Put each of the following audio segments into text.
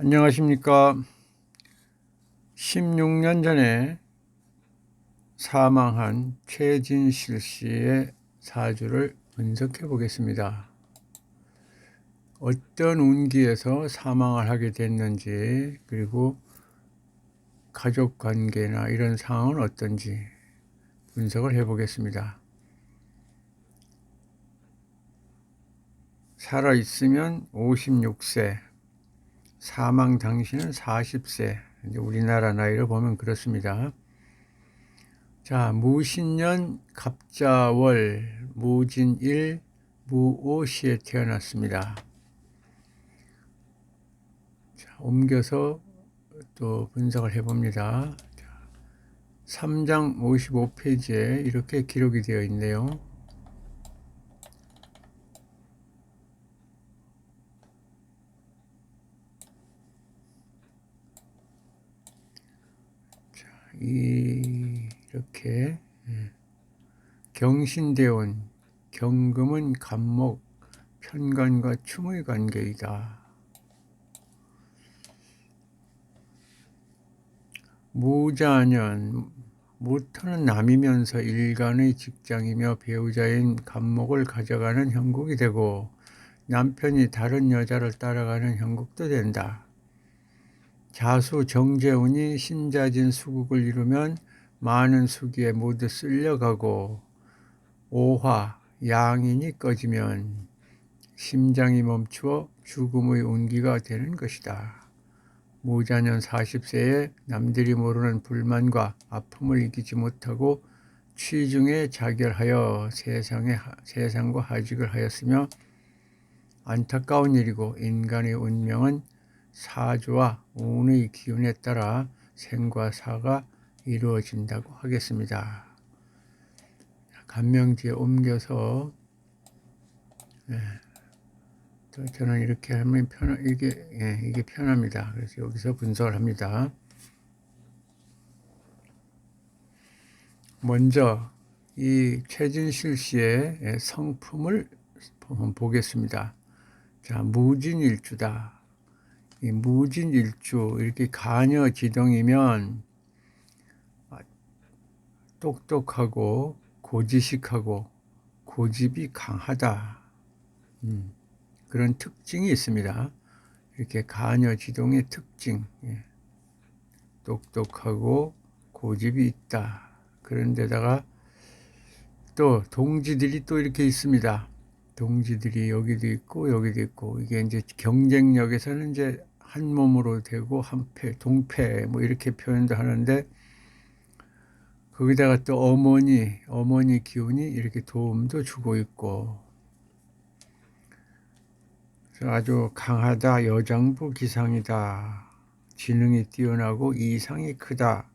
안녕하십니까. 16년 전에 사망한 최진실 씨의 사주를 분석해 보겠습니다. 어떤 운기에서 사망을 하게 됐는지, 그리고 가족 관계나 이런 상황은 어떤지 분석을 해 보겠습니다. 살아있으면 56세, 사망 당시는 40세, 우리나라 나이로 보면 그렇습니다. 자, 무신년 갑자월 무진일 무오시에 태어났습니다. 자, 옮겨서 또 분석을 해봅니다. 3장 55페이지에 이렇게 기록이 되어 있네요. 자, 이렇게 경신대원, 경금은 간목, 편관과 충의 관계이다. 무자년, 모토는 남이면서 일간의 직장이며 배우자인 간목을 가져가는 형국이 되고 남편이 다른 여자를 따라가는 형국도 된다. 자수 정재운이 신자진 수국을 이루면 많은 수기에 모두 쓸려가고 오화 양인이 꺼지면 심장이 멈추어 죽음의 운기가 되는 것이다. 무자년 40세에 남들이 모르는 불만과 아픔을 이기지 못하고 취중에 자결하여 세상과 하직을 하였으며 안타까운 일이고 인간의 운명은 사주와 운의 기운에 따라 생과 사가 이루어진다고 하겠습니다. 간명지에 옮겨서 저는 이렇게 하면 이게 편합니다. 그래서 여기서 분석을 합니다. 먼저 이 최진실 씨의 성품을 보겠습니다. 자, 무진일주다. 이 무진일주 이렇게 간여지동이면 똑똑하고 고지식하고 고집이 강하다. 그런 특징이 있습니다. 이렇게 간여지동의 특징, 똑똑하고 고집이 있다. 그런데다가 또 동지들이 또 이렇게 있습니다. 동지들이 여기도 있고 여기도 있고, 이게 이제 경쟁력에서는 이제 한 몸으로 되고 한패, 동패 뭐 이렇게 표현도 하는데, 거기다가 또 어머니 기운이 이렇게 도움도 주고 있고, 그래서 아주 강하다, 여장부 기상이다, 지능이 뛰어나고 이상이 크다.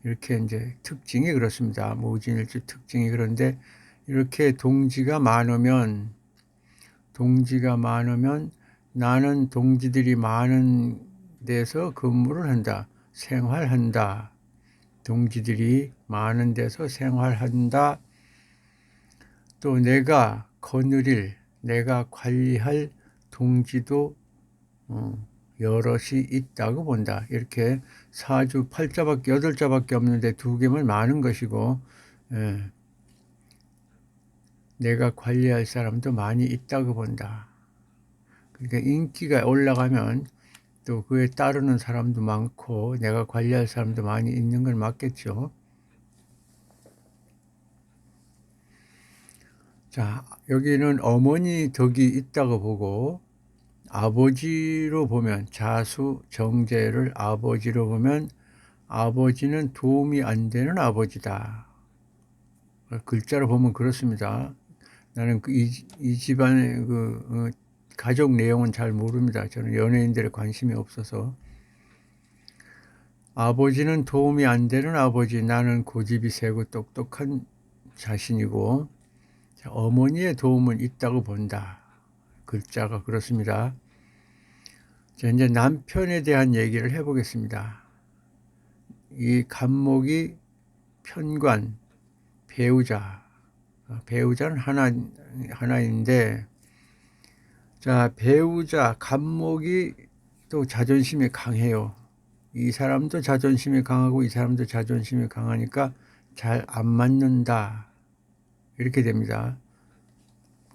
이렇게 이제 특징이 그렇습니다. 무진일주 특징이. 그런데 이렇게 동지가 많으면 나는 동지들이 많은 데서 근무를 한다. 생활한다. 동지들이 많은 데서 생활한다. 또 내가 내가 관리할 동지도 여럿이 있다고 본다. 이렇게 사주 8자밖에 없는데 2개면 많은 것이고, 내가 관리할 사람도 많이 있다고 본다. 그러니까 인기가 올라가면 또 그에 따르는 사람도 많고 내가 관리할 사람도 많이 있는 건 맞겠죠. 자, 여기는 어머니 덕이 있다고 보고, 아버지로 보면 자수 정제를 아버지로 보면 아버지는 도움이 안 되는 아버지다. 글자로 보면 그렇습니다. 나는 이 집안의 가족 내용은 잘 모릅니다. 저는 연예인들에 관심이 없어서. 아버지는 도움이 안 되는 아버지, 나는 고집이 세고 똑똑한 자신이고, 어머니의 도움은 있다고 본다. 글자가 그렇습니다. 자, 이제 남편에 대한 얘기를 해보겠습니다. 이 간목이 편관, 배우자는 하나인데, 자, 배우자, 간목이 또 자존심이 강해요. 이 사람도 자존심이 강하고 이 사람도 자존심이 강하니까 잘 안 맞는다. 이렇게 됩니다.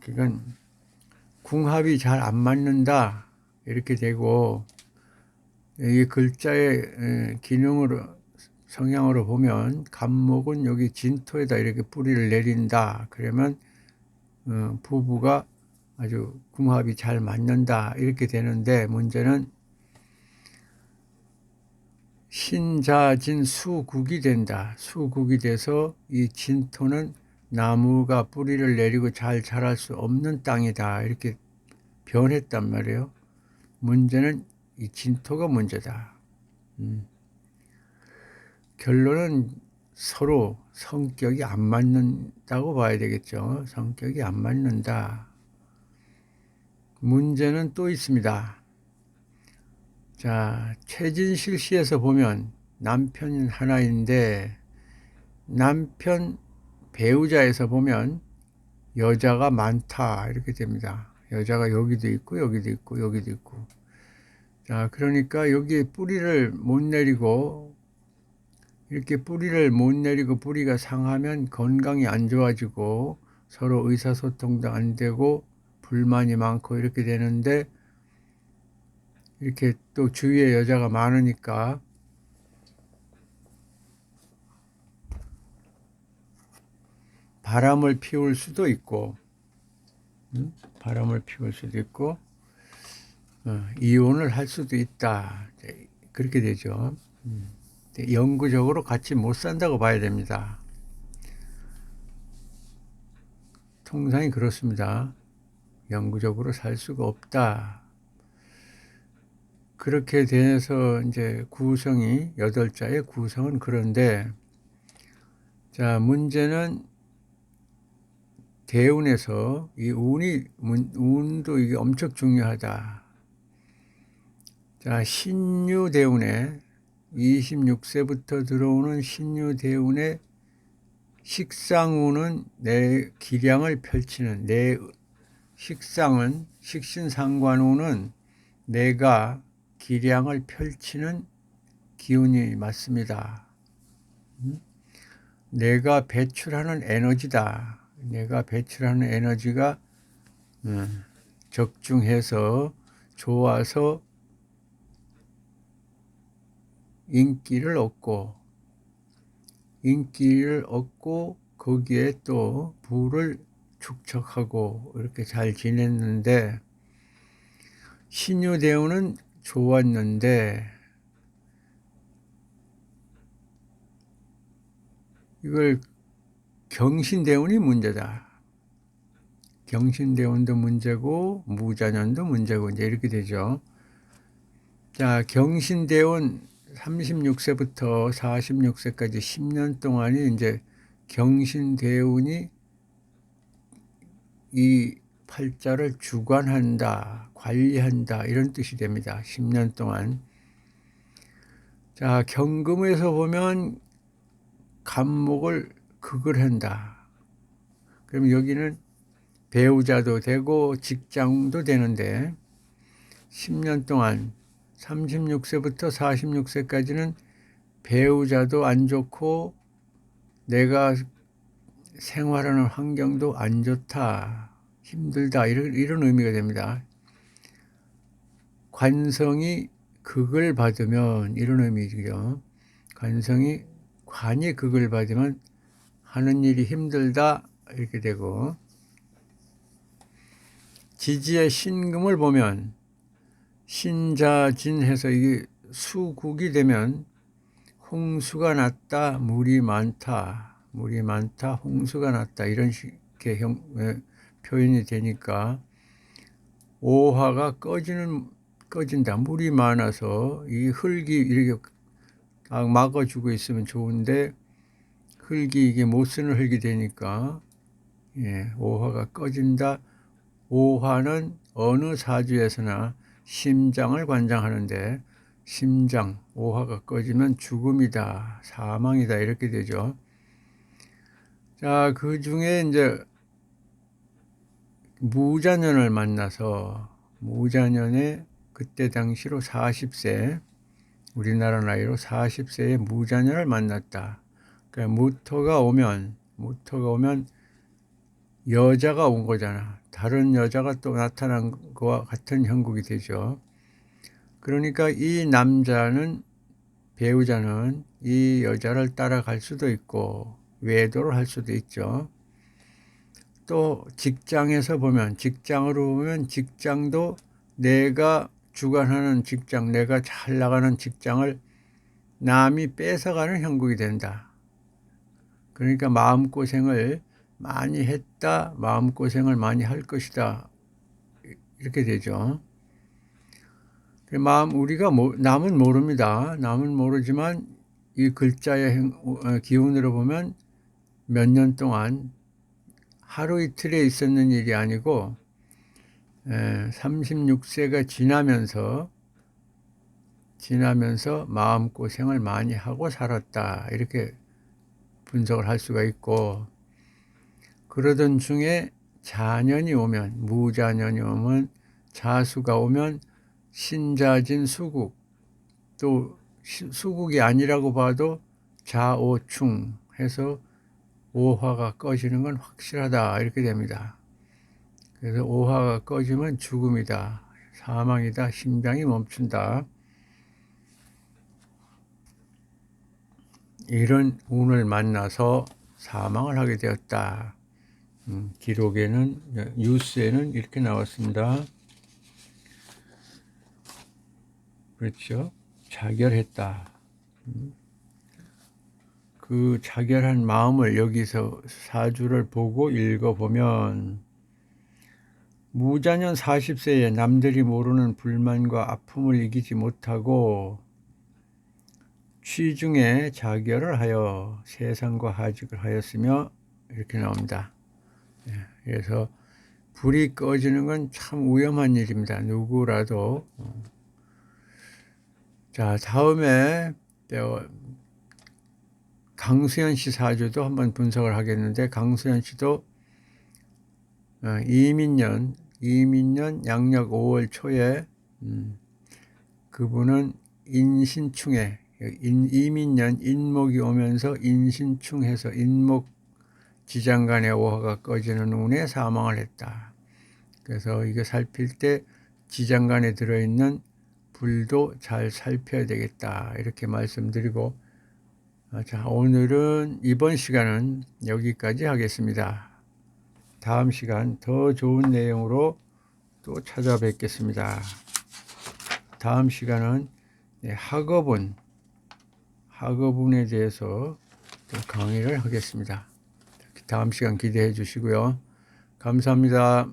그러니까 궁합이 잘 안 맞는다. 이렇게 되고, 이 글자의 기능으로, 성향으로 보면 갑목은 여기 진토에다 이렇게 뿌리를 내린다. 그러면 부부가 아주 궁합이 잘 맞는다. 이렇게 되는데, 문제는 신자진 수국이 된다. 수국이 돼서 이 진토는 나무가 뿌리를 내리고 잘 자랄 수 없는 땅이다. 이렇게 변했단 말이에요. 문제는 이 진토가 문제다. 결론은 서로 성격이 안 맞는다고 봐야 되겠죠. 성격이 안 맞는다. 문제는 또 있습니다. 자, 최진실 씨에서 보면 남편 하나인데 남편 배우자에서 보면 여자가 많다 이렇게 됩니다. 여자가 여기도 있고 여기도 있고 여기도 있고. 자, 그러니까 여기에 뿌리를 못 내리고 이렇게 뿌리를 못 내리고 뿌리가 상하면 건강이 안 좋아지고 서로 의사소통도 안 되고 불만이 많고 이렇게 되는데 이렇게 또 주위에 여자가 많으니까 바람을 피울 수도 있고 바람을 피울 수도 있고 이혼을 할 수도 있다. 그렇게 되죠. 영구적으로 같이 못 산다고 봐야 됩니다. 통상이 그렇습니다. 영구적으로 살 수가 없다. 그렇게 돼서 이제 구성이 8자의 구성은 그런데 자, 문제는 대운에서 이 운도 이게 엄청 중요하다. 자, 신유대운에 26세부터 들어오는 신유대운의 식상운은 내 기량을 펼치는 내 식상은 식신상관운은 내가 기량을 펼치는 기운이 맞습니다. 내가 배출하는 에너지다. 내가 배출하는 에너지가 적중해서 좋아서 인기를 얻고 거기에 또 부를 축적하고 이렇게 잘 지냈는데 신유대운은 좋았는데 이걸 경신대운이 문제다. 경신대운도 문제고 무자년도 문제고 이제 이렇게 되죠. 자, 경신대운 36세부터 46세까지 10년 동안이 이제 경신대운이 이 팔자를 주관한다, 관리한다 이런 뜻이 됩니다. 10년 동안. 자, 경금에서 보면 갑목을 극을 한다. 그럼 여기는 배우자도 되고 직장도 되는데 10년 동안 36세부터 46세까지는 배우자도 안 좋고 내가 생활하는 환경도 안 좋다, 힘들다 이런 의미가 됩니다. 관성이 극을 받으면 이런 의미죠. 관이 극을 받으면 하는 일이 힘들다 이렇게 되고 지지의 신금을 보면 신자진해서 이게 수국이 되면 홍수가 났다, 물이 많다, 홍수가 났다 이런 식의 표현이 되니까 오화가 꺼진다. 물이 많아서 이 흙이 이렇게 막아주고 있으면 좋은데 흙이 이게 못 쓰는 흙이 되니까 오화가 꺼진다. 오화는 어느 사주에서나 심장을 관장하는데 심장, 오화가 꺼지면 죽음이다, 사망이다 이렇게 되죠. 자, 그 중에 이제 무자년을 만나서 무자년에 그때 당시로 40세, 우리나라 나이로 40세에 무자녀를 만났다. 그러니까 무토가 오면 여자가 온 거잖아. 다른 여자가 또 나타난 거와 같은 형국이 되죠. 그러니까 이 남자는, 배우자는 이 여자를 따라갈 수도 있고 외도를 할 수도 있죠. 또 직장에서 보면, 직장으로 보면 직장도 내가 주관하는 직장, 내가 잘 나가는 직장을 남이 뺏어가는 형국이 된다. 그러니까 마음고생을 많이 했다, 마음고생을 많이 할 것이다, 이렇게 되죠. 우리가 남은 모릅니다. 남은 모르지만 이 글자의 기운으로 보면 몇 년 동안 하루 이틀에 있었는 일이 아니고 36세가 지나면서 마음고생을 많이 하고 살았다, 이렇게 분석을 할 수가 있고, 그러던 중에 자년이 오면, 무자년이 오면, 자수가 오면 신자진 수국, 또 수국이 아니라고 봐도 자오충 해서 오화가 꺼지는 건 확실하다, 이렇게 됩니다. 그래서 오화가 꺼지면 죽음이다, 사망이다, 심장이 멈춘다, 이런 운을 만나서 사망을 하게 되었다. 기록에는, 뉴스에는 이렇게 나왔습니다. 그렇죠. 자결했다. 그 자결한 마음을 여기서 사주를 보고 읽어보면, 무자년 40세에 남들이 모르는 불만과 아픔을 이기지 못하고 취중에 자결을 하여 세상과 하직을 하였으며, 이렇게 나옵니다. 그래서 불이 꺼지는 건 참 위험한 일입니다. 누구라도. 자, 다음에 강수연 씨 사주도 한번 분석을 하겠는데, 강수연 씨도 이민년 양력 5월 초에 그분은 인신충에, 이민년 인목이 오면서 인신충해서 인목 지장간의 오화가 꺼지는 운에 사망을 했다. 그래서 이거 살필 때 지장간에 들어있는 불도 잘 살펴야 되겠다, 이렇게 말씀드리고, 자, 오늘은 이번 시간은 여기까지 하겠습니다. 다음 시간 더 좋은 내용으로 또 찾아뵙겠습니다. 다음 시간은 학업운에 대해서 또 강의를 하겠습니다. 다음 시간 기대해 주시고요. 감사합니다.